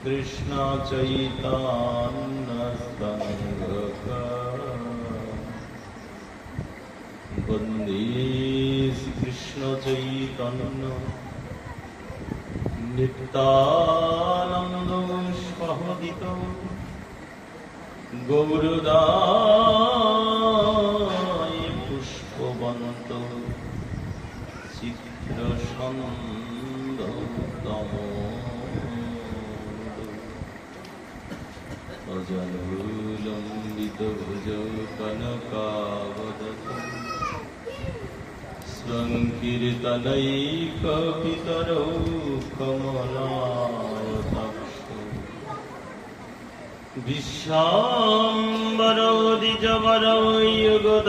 कृष्ण चैतन्य संघ वन्दे कृष्ण चैतन्य नित्यानन्द स्वहदित गौरदाय पुष्पवन्त चित्रसन्दतमो अजलम्बितभुज कनकावदत संकीर्तनैकपितरौ कमलायताक्षौ विश्वाम्बरौ द्विजवरौ युगधर्मपालौ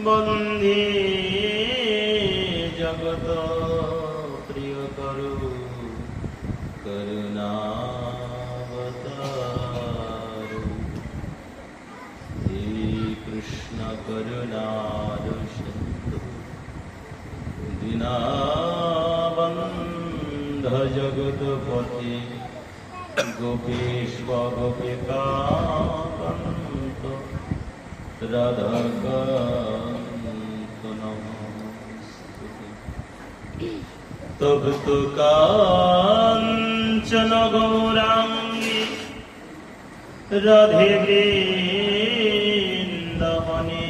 वन्दे जगत प्रियकरो करुणावतारो हे कृष्ण करुणारो सिन्धु दीनबन्ध जगत्पते गोपेश गोपिकान्त राधाकान्त नमोस्तुते तव तो काञ्चन गौराङ्गी राधे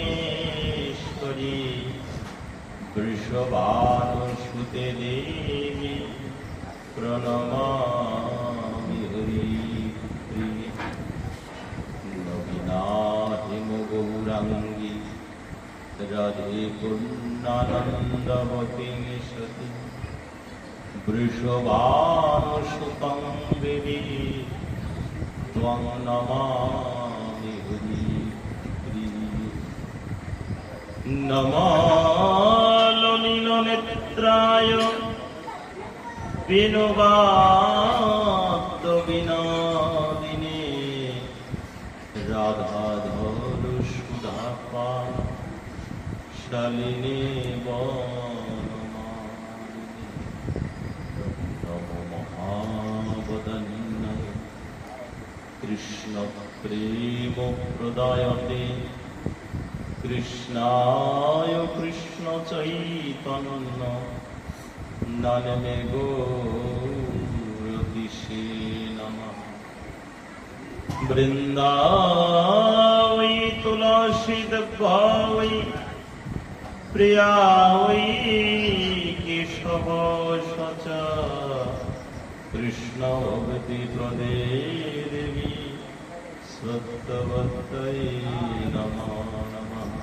वृन्दावनेश्वरी वृषभानुसुते देवी प्रणमामि हरिप्रिये नवीनाहिमो गौराङ्गी राधे पूर्णानन्दवती सती वृषभानुसुतं देवी त्वं नमामि हरिप्रिये नमो लीलनेत्राय विनोदात्तविनोदिने राधाधर सुधापाशालिने कृष्ण प्रेम प्रदायते कृष्णाय कृष्ण चैतन्य नामे गौरतिषे नमः वृन्दावै तुलसी वै प्रिया वै केशव सच कृष्ण भक्ति प्रदे देवी सत्तवत्तये नमो नमः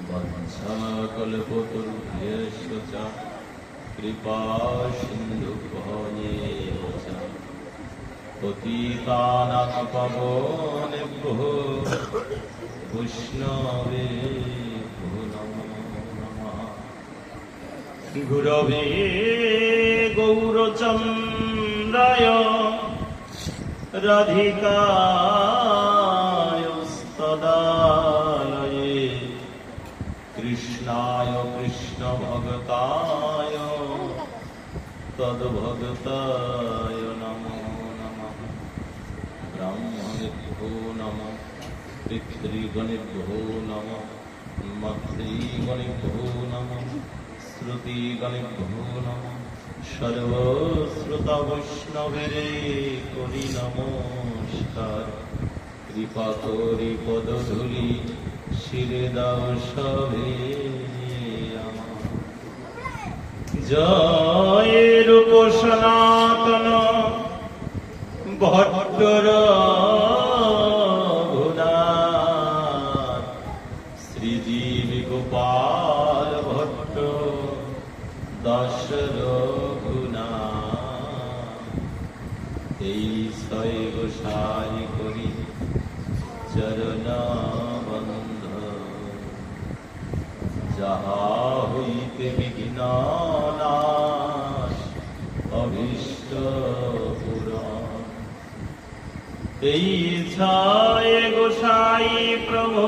वंशाकल्पतरुभ्यश्च च कृपा सिन्धुभ्येव च पतितानां पावनेभ्यो वैष्णवेभ्यो नमो नमः गुरवे गौरचन्द्राय राधिकायस्तदालये कृष्णाय कृष्णभक्ताय तद्भक्ताय नमो नमः ब्राह्मणेभ्यो नमः पितृगणेभ्यो नमः मातृगणेभ्यो नमः श्रुतिगणेभ्यो नमः सर्वश्रुता वैष्णवेरे करि नमस्कार कृपा करि पदधूलि शिरे दाओ सभे जय रूप सनातन भट्टर श्रीजीव गोपाल भट्ट दास এই গোসাই করি চরণ বন্ধ যাহা হইতে বিঘ্ন নাশ অভীষ্ট পুরাণ এই ছায় গোসাই প্রভু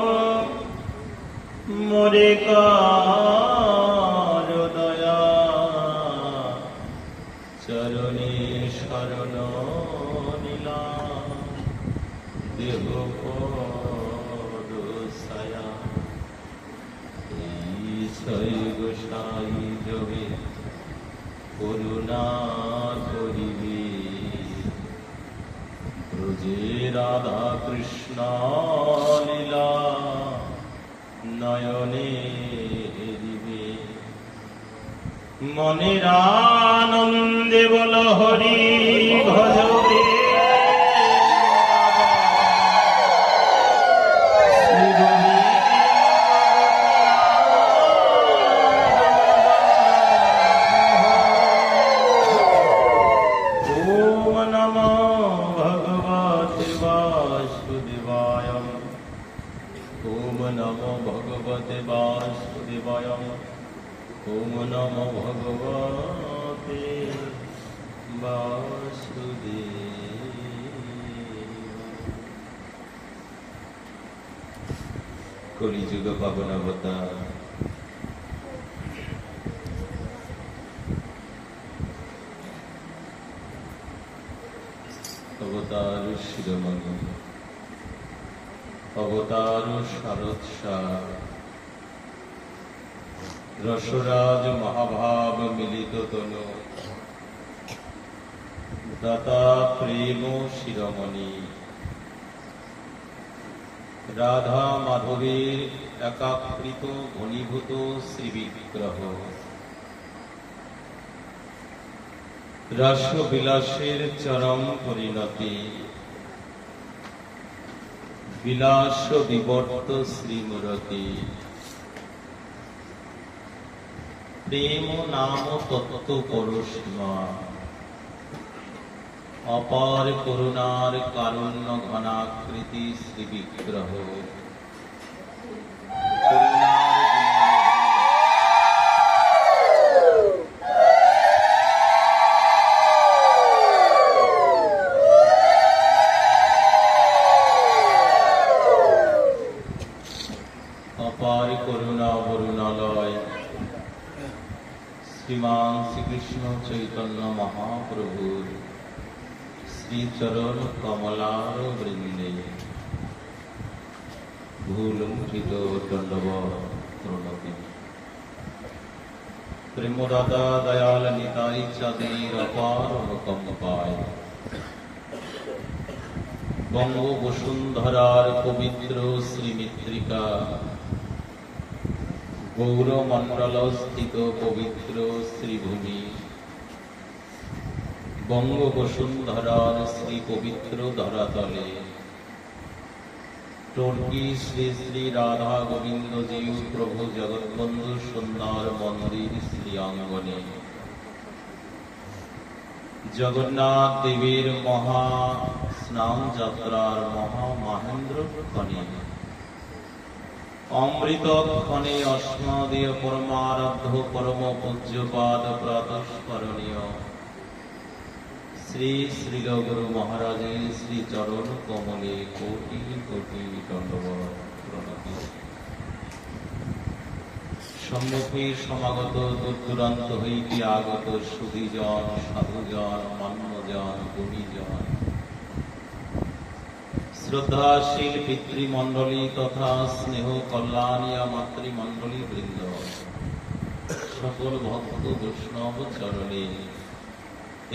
মোরে কর দয়া দেহ পদ ছায়া ঈশ্বর গোসাই জবে করুণা করিবে ব্রজে রাধা কৃষ্ণ লীলা নয়নে দিবে মনের আনন্দে বল হরি ভজরে नमो भगवते वासुदेवाय ओम नमो भगवते वासुदेवाय कलिजुग पावन अवतार अवतार शिरोमणि अवतार शरत्सार रसराज महाभाव मिलित तनु दाता प्रेम शिरोमणि राधा माधवीर एकाकृत घनीभूत श्रीविग्रह रस বিলাসের চরম পরিণতি বিলাস বিবর্ত শ্রীমূরতি প্রেম নাম তত্ত্ব পরশমা অপার করুণার কারুণ্য ঘনাকৃতি শ্রীবিগ্রহ अपार करुणा वरुणालय श्रीमान श्रीकृष्ण चैतन्य महाप्रभु श्रीचरण कमलार वृंदे भूलुंठित दंडवत प्रणति प्रेमदाता दयाल निताई चाँदेर अपार कंपाय बंग वसुंधरार पवित्र श्रीमित्रिका गौरमंडल स्थित पवित्र श्रीभूमि बंग वसुंधरार श्री पवित्र धरातले टर्की श्री श्री राधा गोविंद जीव प्रभु जगतबंधु सुंदर मंदिर श्रीआंगने जगन्नाथ देवीर महा स्नान यात्रार महा महेंद्र खनि अमृत खने अस्मदीय परमाराध्य परम पूज्यपाद प्रातस्मरणीय श्री श्री गुरु महाराज श्री चरण कमले कोटि कोटि दंडवत प्रणति सम्मुखे समागत दूरदूरान्त हईते आगत सुधीजन साधुजन मान्यजन गुणीजन श्रद्धाशील पितृमंडली तथा स्नेह कल्याणिया मातृमंडली वृंद सकल भक्त वैष्णव चरणे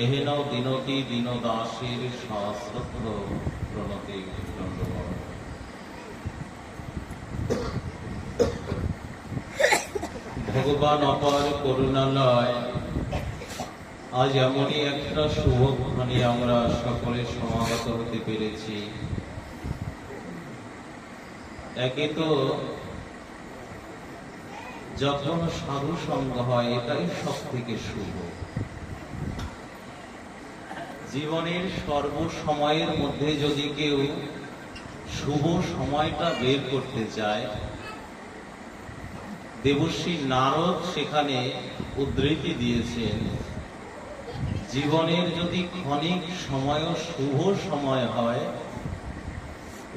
एहेन दिनती दीनदासेर शास्त्रत्र प्रणति दंडवत भगवान अपार करुणालय आज एमनই একটা শুভক্ষণে আমরা সকলে সমাগত হতে পেরেছি। একে তো যখন সাধু সঙ্গ হয় এটাই সবথেকে শুভ। জীবনের সর্বসময়ের মধ্যে যদি কেউ শুভ সময়টা বের করতে চায়, দেবশ্রী নারদ সেখানে উদ্ধৃতি দিয়েছেন, জীবনের যদি ক্ষণিক সময়ও শুভ সময় হয়,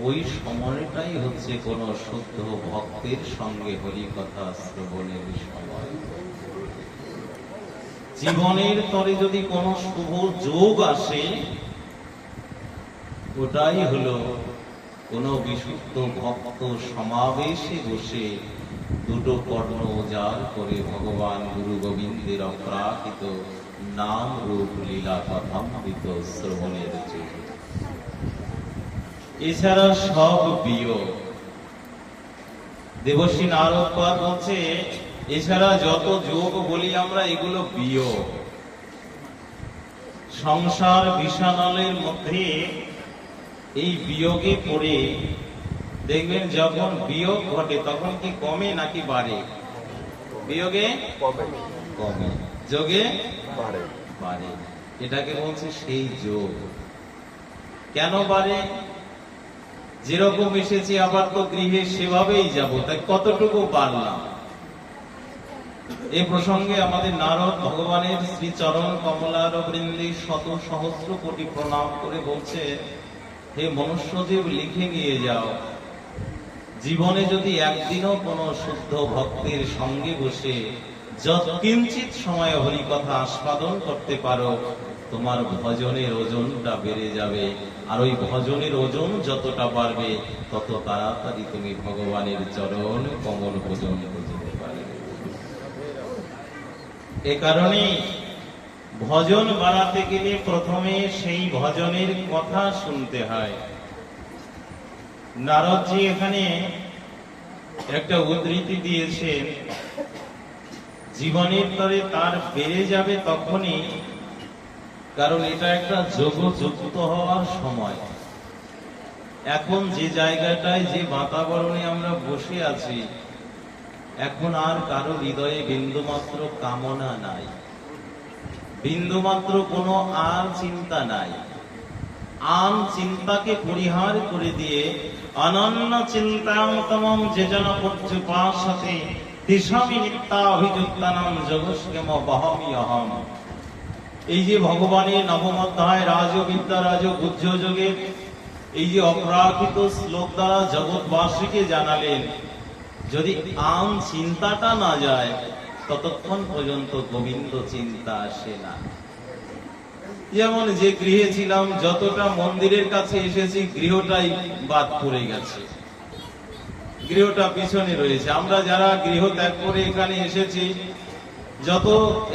ওই সময়টাই হচ্ছে কোন শুদ্ধ ভক্তের সঙ্গে হরি কথা শ্রবণের সময়। জীবনের তরে যদি কোন শুভ যোগ আসে, ওটাই হলো কোন বিশুদ্ধ ভক্ত সমাবেশে বসে দুটো কর্ণ উজাড় করে ভগবান গুরু গোবিন্দের অপ্রাকৃত নাম রূপ লীলা কথামৃত শ্রবণের জন্য। এছাড়া সব বিয়োগ। দেবশ্রী নারদ পাদ বলছে এছাড়া যত যোগ বলি আমরা এগুলো বিয়োগ। সংসার বিষানলের মধ্যে এই বিয়োগে পড়ে দেখবেন যখন বিয়োগ ঘটে তখন কি কমে নাকি বাড়ে? বিয়োগে কমে, যোগে বাড়ে। এটাকে বলছে সেই যোগ। কেন বাড়ে? যেরকম এসেছি আবার তো গৃহে সেভাবেই যাব, তাই কতটুকু বাড়লাম? এই প্রসঙ্গে আমাদের নারদ ভগবানের শ্রী চরণ কমলার বৃন্দে শত সহস্র কোটি প্রণাম করে বলছে, হে মনুষ্যদেব, লিখে নিয়ে যাও, জীবনে যদি একদিনও কোন শুদ্ধ ভক্তের সঙ্গে বসে যৎকিঞ্চিত সময় হরি কথা আস্বাদন করতে পারো, তোমার ভজনের ওজনটা বেড়ে যাবে। আর ওই ভজনের ওজন যতটা বাড়বে তত তাড়াতাড়ি তুমি ভগবানের চরণ কমল পর্যন্ত যেতে পারবে। এ কারণে ভজন বাড়াতে গেলে প্রথমে সেই ভজনের কথা শুনতে হয়। নারদজি এখানে একটা উদ্ধৃতি দিয়েছেন, জীবনের তরে তার বেড়ে যাবে তখনই, কারণ এটা একটা যোগযুক্ত হওয়ার সময়। এখন যে জায়গাটায় যে বাতাবরণে আমরা বসে আছি, এখন আর কারো হৃদয়ে বিন্দুমাত্র কামনা নাই, বিন্দুমাত্র কোনো আর চিন্তা নাই। আন চিন্তাকে পরিহার করে দিয়ে অনন্য চিন্তামতমম যে জন পর্যুপাসতে তেষামি নিত্যা অভিযুক্তানাম যোগস্কেম বহমি অহম। এই যে ভগবানের নবম অধ্যায় রাজবিদ্যা রাজগুহ্য যোগের এই যে অপ্রাকৃত শ্লোক দ্বারা জগৎবাসীকে জানালেন, যদি আন চিন্তাটা না যায় ততক্ষণ পর্যন্ত গোবিন্দ চিন্তা আসে না। যেমন যে গৃহে ছিলাম, যতটা মন্দিরের কাছে এসেছি গৃহটাই বাদ পড়ে গেছে, গৃহটা পিছনে রয়েছে। আমরা যারা গৃহ ত্যাগ করে এখানে এসেছি, যত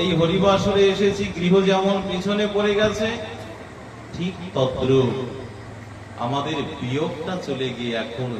এই হরিবাসরে এসেছি, গৃহ যেমন পিছনে পড়ে গেছে, ঠিক তদ্রূপ আমাদের বিয়োগটা চলে গিয়ে এখন